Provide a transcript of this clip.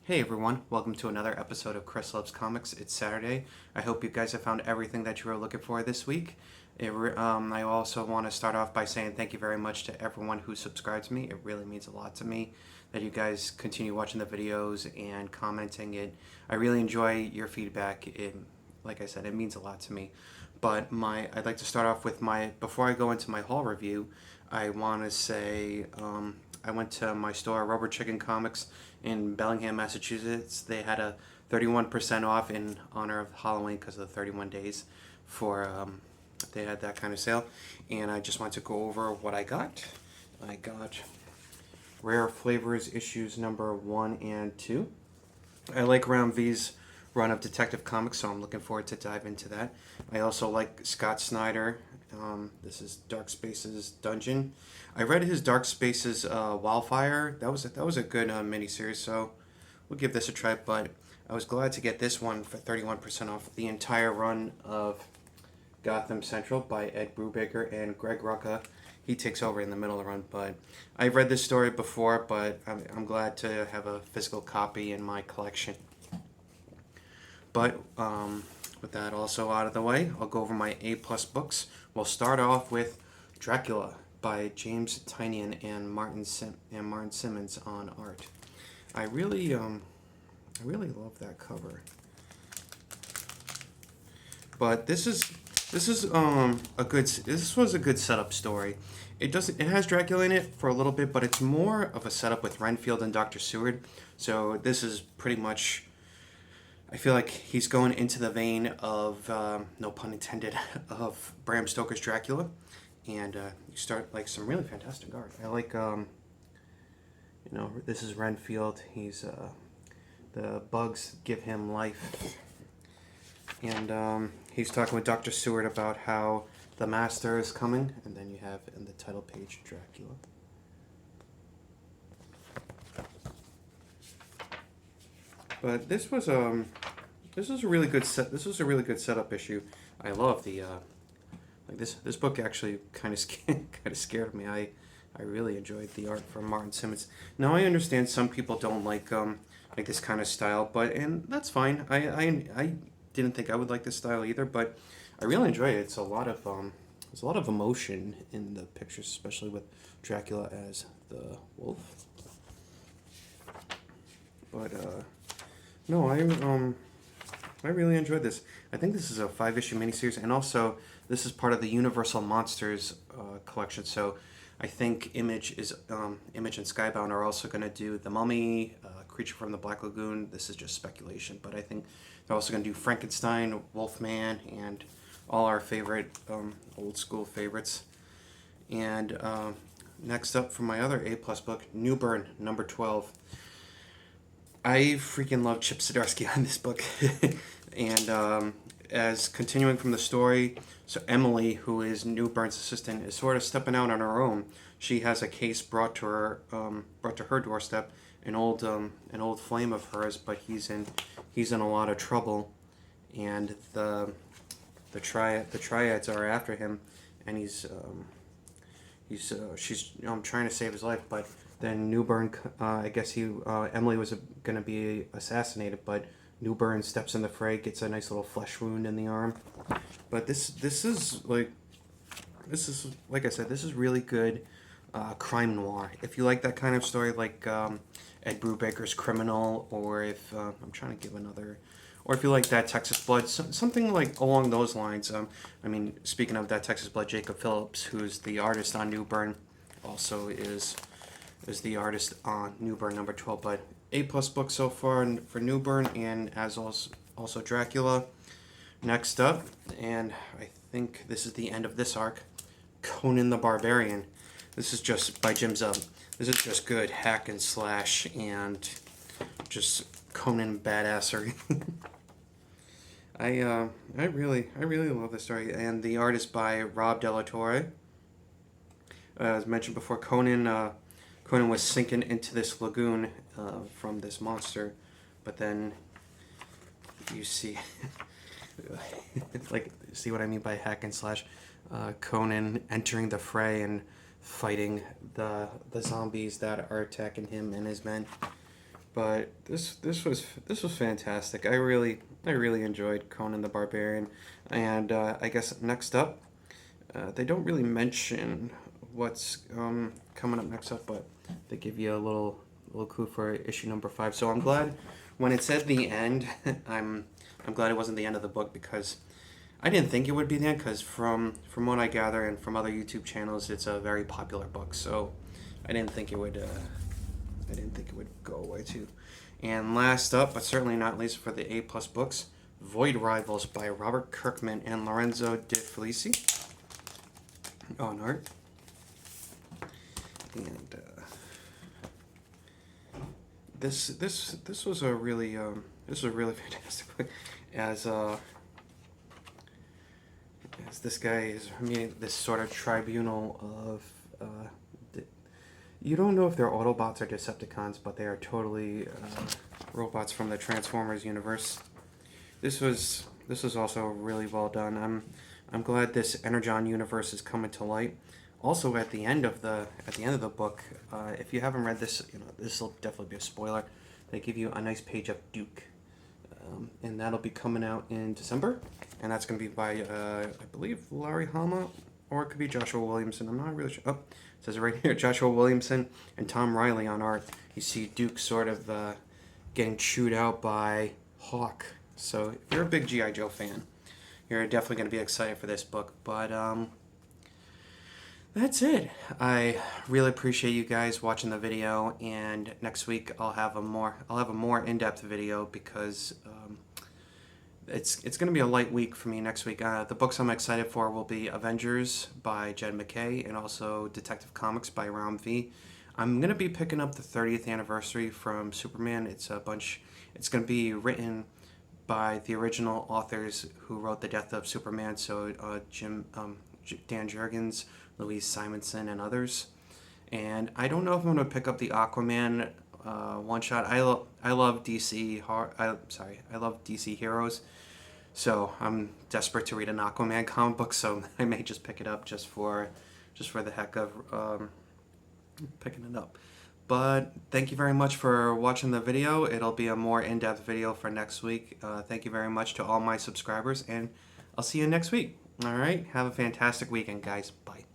Hey everyone, welcome to another episode of Chris Loves Comics. It's Saturday. I hope you guys have found everything that you were looking for this week. I also want to start off by saying thank you very much to everyone who subscribes to me. It really means a lot to me that you guys continue watching the videos and commenting it. I really enjoy your feedback. Like I said, it means a lot to me. But I'd like to start off with before I go into my haul review, I want to say I went to my store, Rubber Chicken Comics, in Bellingham, Massachusetts. They had a 31% off in honor of Halloween because of the 31 days they had that kind of sale. And I just want to go over what I got. I got Rare Flavors issues number 1 and 2. I like Ram V's run of Detective Comics, so I'm looking forward to dive into that. I also like Scott Snyder. This is Dark Spaces Dungeon. I read his Dark Spaces Wildfire. That was a good miniseries, so we'll give this a try. But I was glad to get this one for 31% off the entire run of Gotham Central by Ed Brubaker and Greg Rucka. He takes over in the middle of the run, but I've read this story before, but I'm glad to have a physical copy in my collection. But with that also out of the way, I'll go over my A-plus books. We'll start off with Dracula by James Tynion and Martin Simmons on art. I really love that cover. But this was a good setup story. It has Dracula in it for a little bit, but it's more of a setup with Renfield and Dr. Seward. So this is pretty much, I feel like he's going into the vein of, no pun intended, of Bram Stoker's Dracula. And you start like some really fantastic art. I like, this is Renfield. The bugs give him life. And he's talking with Dr. Seward about how the Master is coming. And then you have in the title page, Dracula. But this was a really good set. This was a really good setup issue. I love the this book actually kind of scared me. I really enjoyed the art from Martin Simmons. Now I understand some people don't like this kind of style, and that's fine. I didn't think I would like this style either, but I really enjoy it. It's there's a lot of emotion in the pictures, especially with Dracula as the wolf. But no, I really enjoyed this. I think this is a 5-issue miniseries, and also this is part of the Universal Monsters collection. So I think Image and Skybound are also going to do The Mummy, Creature from the Black Lagoon. This is just speculation, but I think they're also going to do Frankenstein, Wolfman, and all our favorite old school favorites. And next up from my other A-plus book, Newburn, number 12. I freaking love Chip Zdarsky on this book. And as continuing from the story, so Emily, who is Newburn's assistant, is sort of stepping out on her own. She has a case brought to her doorstep, an old flame of hers, but he's in a lot of trouble, and the triads are after him, and she's trying to save his life, but then Newburn, I guess Emily was going to be assassinated, but Newburn steps in the fray, gets a nice little flesh wound in the arm. But this is like I said, this is really good crime noir. If you like that kind of story, like Ed Brubaker's Criminal, or if I'm trying to give another, or if you like That Texas Blood, something like along those lines. Speaking of That Texas Blood, Jacob Phillips, who's the artist on Newburn, also is the artist on Newburn number 12. But A-plus book so far for Newburn, and as also Dracula. Next up, and I think this is the end of this arc, Conan the Barbarian. This is just by Jim Zub. This is just good hack and slash and just Conan badassery. I really love this story, and the art is by Rob Delatorre. As mentioned before, Conan was sinking into this lagoon from this monster, but then you see, see what I mean by hack and slash? Conan entering the fray and fighting the zombies that are attacking him and his men. But this was fantastic. I really enjoyed Conan the Barbarian, and I guess next up, they don't really mention what's coming up next up, but they give you a little clue for issue number 5. So I'm glad when it said the end. I'm glad it wasn't the end of the book, because I didn't think it would be the end, because from what I gather and from other YouTube channels, it's a very popular book. So I didn't think it would. I didn't think it would go away too. And last up, but certainly not least for the A+ books, Void Rivals by Robert Kirkman and Lorenzo De Felici on art. And this was a really fantastic book, as this guy is meeting this sort of tribunal of you don't know if they're Autobots or Decepticons, but they are totally robots from the Transformers universe. This was also really well done. I'm glad this Energon universe is coming to light. Also, at the end of the book, if you haven't read this, this will definitely be a spoiler. They give you a nice page of Duke, and that'll be coming out in December, and that's going to be by I believe Larry Hama, or it could be Joshua Williamson. I'm not really sure. Oh, it says it right here, Joshua Williamson and Tom Riley on art. You see Duke sort of getting chewed out by Hawk. So if you're a big G.I. Joe fan, you're definitely going to be excited for this book. But that's it. I really appreciate you guys watching the video, and next week I'll have a more in-depth video, because it's going to be a light week for me next week. The books I'm excited for will be Avengers by Jed MacKay and also Detective Comics by Ram V. I'm going to be picking up the 30th anniversary from Superman. It's going to be written by the original authors who wrote The Death of Superman, so Dan Jurgens, Louise Simonson, and others. And I don't know if I'm going to pick up the Aquaman one-shot. I love DC I love DC heroes, so I'm desperate to read an Aquaman comic book, so I may just pick it up just for the heck of picking it up. But thank you very much for watching the video. It'll be a more in-depth video for next week. Thank you very much to all my subscribers, and I'll see you next week. All right, have a fantastic weekend, guys. Bye.